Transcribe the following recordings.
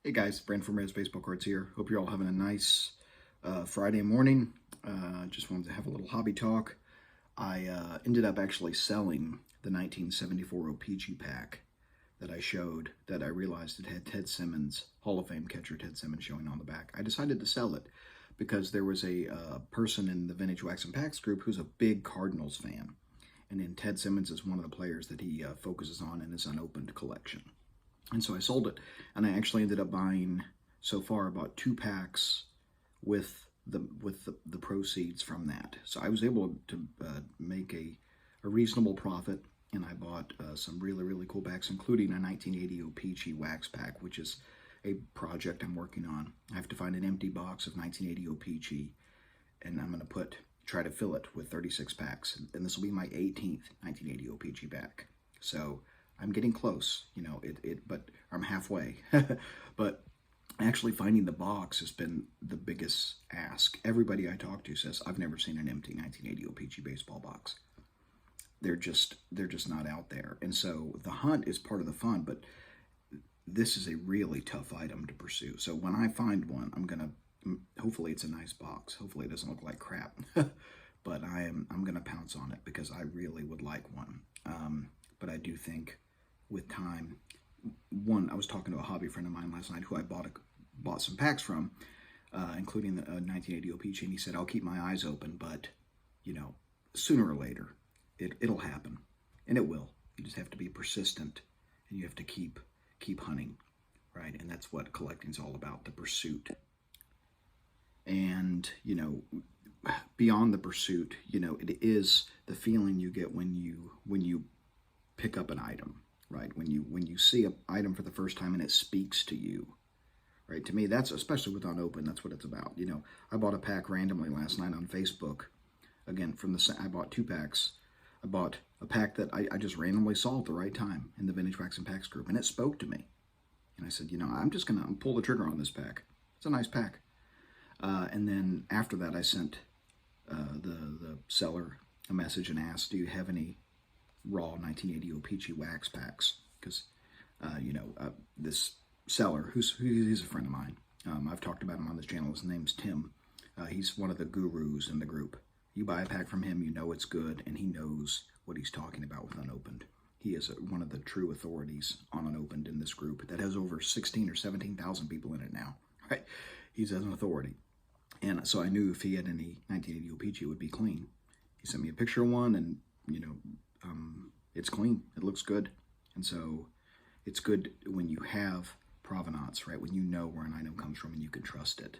Hey guys, Brand from Reds Baseball Cards here. Hope you're all having a nice Friday morning. Just wanted to have a little hobby talk. I ended up actually selling the 1974 O-Pee-Chee pack that I showed, that I realized it had Ted Simmons, Hall of Fame catcher Ted Simmons, showing on the back. I decided to sell it because there was a person in the Vintage Wax and Packs group who's a big Cardinals fan. And then Ted Simmons is one of the players that he focuses on in his unopened collection. And so I sold it, and I actually ended up buying, so far, about 2 packs with the proceeds from that. So I was able to make a reasonable profit, and I bought some really cool packs, including a 1980 O-Pee-Chee wax pack, which is a project I'm working on. I have to find an empty box of 1980 O-Pee-Chee, and I'm going to try to fill it with 36 packs, and this will be my 18th 1980 O-Pee-Chee pack. So I'm getting close, but I'm halfway. But actually finding the box has been the biggest ask. Everybody I talk to says, I've never seen an empty 1980 O-Pee-Chee baseball box. They're just not out there. And so the hunt is part of the fun, but this is a really tough item to pursue. So when I find one, hopefully it's a nice box. Hopefully it doesn't look like crap. But I'm going to pounce on it because I really would like one. But I do think with time, I was talking to a hobby friend of mine last night who I bought some packs from, including the 1980 O-Pee-Chee, and he said, I'll keep my eyes open, but, sooner or later, it'll happen. And it will. You just have to be persistent, and you have to keep hunting, right? And that's what collecting's all about, the pursuit. And, beyond the pursuit, it is the feeling you get when you pick up an item, right? When you see an item for the first time and it speaks to you, right? To me, that's, especially with unopened, that's what it's about. I bought a pack randomly last night on Facebook. Again, I bought 2 packs. I bought a pack that I just randomly saw at the right time in the Vintage Wax and Packs group, and it spoke to me. And I said, I'm just going to pull the trigger on this pack. It's a nice pack. And then after that, I sent the seller a message and asked, do you have any raw 1980 O-Pee-Chee wax packs? Because, this seller, he's a friend of mine. I've talked about him on this channel. His name's Tim. He's one of the gurus in the group. You buy a pack from him, you know it's good, and he knows what he's talking about with unopened. He is one of the true authorities on unopened in this group that has over 16 or 17,000 people in it now, right? He's an authority. And so I knew if he had any 1980 O-Pee-Chee, it would be clean. He sent me a picture of one, and, it's clean. It looks good. And so it's good when you have provenance, right? When you know where an item comes from and you can trust it.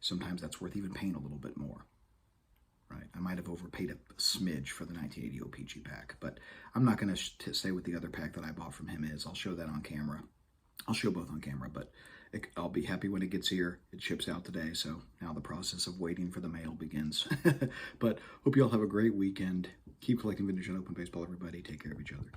Sometimes that's worth even paying a little bit more, right? I might have overpaid a smidge for the 1980 O-Pee-Chee pack, but I'm not going to say what the other pack that I bought from him is. I'll show that on camera. I'll show both on camera, but I'll be happy when it gets here. It ships out today, so now the process of waiting for the mail begins. But hope you all have a great weekend. Keep collecting vintage and open baseball, everybody. Take care of each other.